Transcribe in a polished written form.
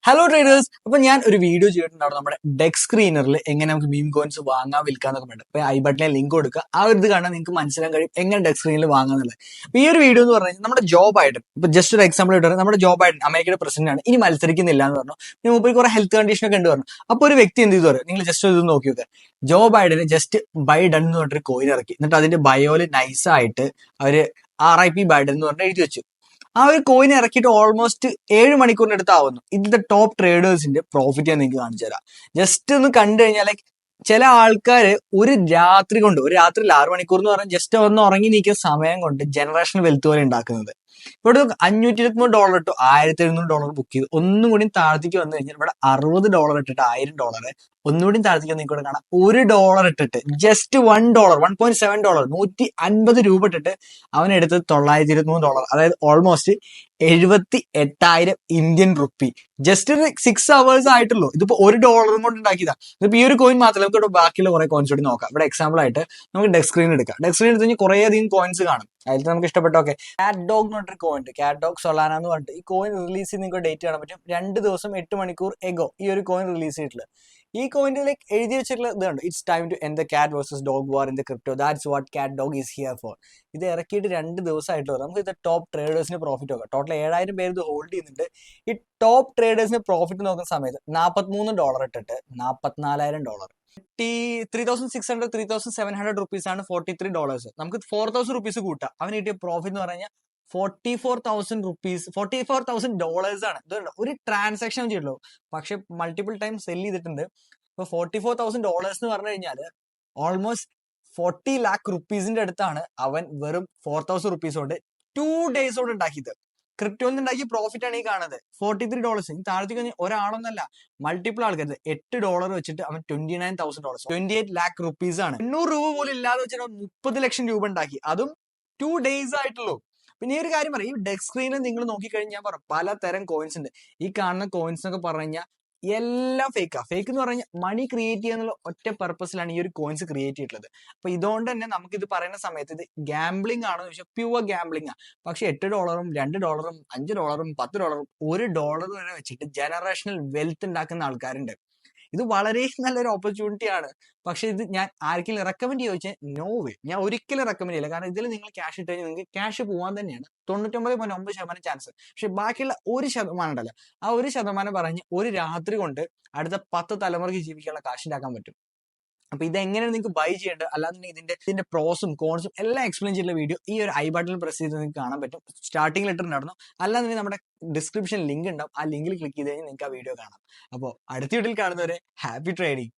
Hello traders. അപ്പൊ ഞാൻ ഒരു വീഡിയോ ചെയ്തിട്ടുണ്ടാവും നമ്മുടെ ഡെക്ക് സ്ക്രീനറിൽ എങ്ങനെ നമുക്ക് മീം കോയിൻസ് വാങ്ങാൻ വിൽക്കാന്നൊക്കെ വേണ്ട. അപ്പൊ ഐ ബട്ടണിൽ ലിങ്ക് കൊടുക്കുക. ആ ഒരു ഇത് കാണാൻ നിങ്ങൾക്ക് മനസ്സിലാൻ കഴിയും എങ്ങനെ ഡെക്ക് സ്ക്രീനിൽ വാങ്ങാന്നുള്ളത്. അപ്പൊ ഈ ഒരു വീഡിയോ എന്ന് പറഞ്ഞു കഴിഞ്ഞാൽ നമ്മുടെ ജോബ് ആയിട്ട് ഇപ്പൊ ജസ്റ്റ് ഒരു എക്സാമ്പിൾ ഇട്ട് നമ്മുടെ ജോബ് ആയിട്ട് അമേരിക്കയുടെ പ്രസിഡന്റ് ആണ്, ഇനി മത്സരിക്കുന്നില്ല എന്ന് പറഞ്ഞു. പിന്നെ മൂപ്പര് കുറെ ഹെൽത്ത് കണ്ടീഷൻ ഒക്കെ ഉണ്ട് പറഞ്ഞു. അപ്പൊ ഒരു വ്യക്തി എന്ത് ചെയ്തു പറയും, നിങ്ങൾ ജസ്റ്റ് ഇത് നോക്കി നോക്കുക. ജോ ബൈഡന് ജസ്റ്റ് ബൈ ഡൺ എന്ന് പറഞ്ഞിട്ട് കോയിൻ ഇറക്കി, എന്നിട്ട് അതിന്റെ ബയോയില് നൈസായിട്ട് അവര് RIP ബൈഡൻ എന്ന് പറഞ്ഞിട്ട് എഴുതി വെച്ചു. ആ ഒരു കോയിൻ ഇറക്കിയിട്ട് ഓൾമോസ്റ്റ് 7 മണിക്കൂറിന്റെ അടുത്താവുന്നു. ഇതിന്റെ ടോപ്പ് ട്രേഡേഴ്സിന്റെ പ്രോഫിറ്റ് ഞാൻ നിങ്ങൾക്ക് കാണിച്ചു തരാം. ജസ്റ്റ് ഒന്ന് കണ്ടു കഴിഞ്ഞാൽ ലൈക്ക് ചില ആൾക്കാര് ഒരു രാത്രി കൊണ്ട്, ഒരു രാത്രിയിൽ 6 മണിക്കൂർ എന്ന് പറഞ്ഞാൽ ജസ്റ്റ് ഒന്ന് ഉറങ്ങി നീക്കുന്ന സമയം കൊണ്ട് ജനറേഷണൽ വെൽത്ത് വരെ ഉണ്ടാക്കുന്നത്. ഇവിടെ $523 ഇട്ടു, $1700 ബുക്ക് ചെയ്തു. ഒന്നും കൂടി താഴത്തേക്ക് വന്നു കഴിഞ്ഞാൽ ഇവിടെ $60 ഇട്ടിട്ട് $1000, ഒന്നുകൂടി താഴത്തേക്ക് വന്ന് ഇവിടെ കാണാം $1 ഇട്ടിട്ട് ജസ്റ്റ് $1, $1.7, $150 ഇട്ടിട്ട് അവനെടുത്തത് $923. അതായത് ഓൾമോസ്റ്റ് 78,000 ഇന്ത്യൻ റുപ്പി. ജസ്റ്റ് ഒരു 6 hours ആയിട്ടുള്ളൂ. ഇതിപ്പോ $1 കൊണ്ട് ഉണ്ടാക്കിയതാ. ഇതിപ്പോ ഈ ഒരു കോയിൻ മാത്രമല്ല, നമുക്ക് ഇവിടെ ബാക്കിയുള്ള കുറെ കോയിൻസ് കൂടി നോക്കാം. ഇവിടെ എക്സാമ്പിൾ ആയിട്ട് നമുക്ക് ഡെക്ക് സ്ക്രീൻ എടുക്കാം. ഡെക്ക് സ്ക്രീൻ എടുത്ത് കഴിഞ്ഞാൽ കുറെ അധികം കോയിൻസ് കാണും. അതിൽ നമുക്ക് ഇഷ്ടപ്പെട്ട കാറ്റ് ഡോഗ് എന്ന് പറഞ്ഞൊരു കോയിൻ ഉണ്ട്, കാറ്റ് ഡോഗ് സൊലാന എന്ന് പറഞ്ഞിട്ട്. ഈ കോയിൻ റിലീസ് ചെയ്ത് നിങ്ങൾക്ക് ഡേറ്റ് കാണാൻ പറ്റും. 2 ദിവസം 8 മണിക്കൂർ എഗോ ഈ ഒരു കോയിൻ റിലീസ് ചെയ്തിട്ടുള്ളത്. ഈ കോയിന്റെ ലൈക്ക് എഴുതി വെച്ചിട്ടുള്ള ഇതുണ്ട്, it's time to end the cat versus dog war in the crypto, that's what cat dog is here for. ഇത് ഇറക്കിയിട്ട് 2 ദിവസമായിട്ടുള്ളത്. നമുക്ക് ഇത് ടോപ്പ് ട്രേഡേഴ്സിന് പ്രോഫിറ്റ് നോക്കാം. ടോട്ടൽ 7000 പേര് ഇത് ഹോൾഡ് ചെയ്യുന്നുണ്ട്. ഈ ടോപ്പ് ട്രേഡേഴ്സിന് പ്രോഫിറ്റ് നോക്കുന്ന സമയത്ത് $43 ഇട്ടിട്ട് $44,000, 3,600 3,700 റുപ്പീസ് ആണ് $43. നമുക്ക് 4,000 റുപ്പീസ് കൂട്ടാം. അവന് കിട്ടിയ പ്രോഫിറ്റ് എന്ന് പറഞ്ഞാൽ $44,000 ആണ്. ഇതുണ്ട്, ഒരു ട്രാൻസാക്ഷൻ ചെയ്തുള്ളൂ, പക്ഷെ മൾട്ടിപ്പിൾ ടൈം സെല് ചെയ്തിട്ടുണ്ട്. ഇപ്പൊ $44,000 എന്ന് പറഞ്ഞു കഴിഞ്ഞാല് ഓൾമോസ്റ്റ് 40 lakh റുപ്പീസിന്റെ അടുത്താണ് അവൻ വെറും 4,000 റുപ്പീസ് കൊണ്ട് 2 days കൊണ്ട് ഉണ്ടാക്കിയത്. ക്രിപ്റ്റോയിൽ ഉണ്ടാക്കിയ പ്രോഫിറ്റ് ആണ് ഈ കാണുന്നത്, $43. താഴത്തേക്ക് കഴിഞ്ഞാൽ ഒരാളൊന്നല്ല, മൾട്ടിപ്പിൾ ആൾക്കാർ $8 വെച്ചിട്ട് അവൻ $29,000, 28 lakh റുപ്പീസ് ആണ്. 800 രൂപ പോലും ഇല്ലാതെ വെച്ചിട്ട് 30 ലക്ഷം രൂപ ഉണ്ടാക്കി, അതും 2 days ആയിട്ടുള്ളൂ. പിന്നെ ഈ ഒരു കാര്യം പറയാം, ഈ ഡെക്ക് സ്ക്രീനിൽ നിങ്ങൾ നോക്കിക്കഴിഞ്ഞാൽ ഞാൻ പറഞ്ഞു പലതരം കോയിൻസ് ഉണ്ട്. ഈ കാണുന്ന കോയിൻസ് എന്നൊക്കെ പറഞ്ഞു കഴിഞ്ഞാൽ എല്ലാം ഫേക്കാ. ഫേക്ക് എന്ന് പറഞ്ഞാൽ മണി ക്രിയേറ്റ് ചെയ്യാന്നുള്ള ഒറ്റ പർപ്പസിലാണ് ഈ ഒരു കോയിൻസ് ക്രിയേറ്റ് ചെയ്തിട്ടുള്ളത്. അപ്പൊ ഇതുകൊണ്ട് തന്നെ നമുക്ക് ഇത് പറയുന്ന സമയത്ത് ഇത് ഗാംബ്ലിംഗ് ആണോ എന്ന് ചോദിച്ചാൽ പ്യുവർ ഗാംബ്ലിംഗ് ആ. പക്ഷെ $8, $2, $5, $10, $1 വരെ വെച്ചിട്ട് ജനറേഷണൽ വെൽത്ത് ഉണ്ടാക്കുന്ന ആൾക്കാരുണ്ട്. ഇത് വളരെ നല്ലൊരു ഓപ്പർച്യൂണിറ്റി ആണ്. പക്ഷെ ഇത് ഞാൻ ആർക്കെങ്കിലും റെക്കമെൻഡ് ചെയ്യുക വെച്ചാൽ നോ വേ, ഞാൻ ഒരിക്കലും റെക്കമെൻഡ് ചെയ്യില്ല. കാരണം ഇതിൽ നിങ്ങൾ ക്യാഷ് ഇട്ട് കഴിഞ്ഞാൽ നിങ്ങൾക്ക് ക്യാഷ് പോകാൻ തന്നെയാണ് 99.9% ചാൻസ്. പക്ഷെ ബാക്കിയുള്ള 1% ഉണ്ടല്ലോ, ആ 1% പറഞ്ഞ് ഒരു രാത്രി കൊണ്ട് അടുത്ത 10 തലമുറയ്ക്ക് ജീവിക്കാനുള്ള കാശ് ഉണ്ടാക്കാൻ പറ്റും. അപ്പൊ ഇതെങ്ങനെയാണ് നിങ്ങൾക്ക് ബൈ ചെയ്യേണ്ടത്, അല്ലാന്നുണ്ടെങ്കിൽ ഇതിന്റെ പ്രോസും കോൺസും എല്ലാം എക്സ്പ്ലെയിൻ ചെയ്തിട്ടുള്ള വീഡിയോ ഈ ഒരു ഐ ബട്ടണിൽ പ്രസ് ചെയ്ത് നിങ്ങൾക്ക് കാണാൻ പറ്റും. സ്റ്റാർട്ടിംഗിൽ ഇട്ടിട്ടുണ്ടായിരുന്നു, അല്ലാന്നുണ്ടെങ്കിൽ നമ്മുടെ ഡിസ്ക്രിപ്ഷൻ ലിങ്ക് ഉണ്ടാവും, ആ ലിങ്കിൽ ക്ലിക്ക് ചെയ്ത് കഴിഞ്ഞാൽ നിങ്ങൾക്ക് ആ വീഡിയോ കാണാം. അപ്പോൾ അടുത്ത വീഡിയോയിൽ കാണുന്നവരെ ഹാപ്പി ട്രേഡിംഗ്.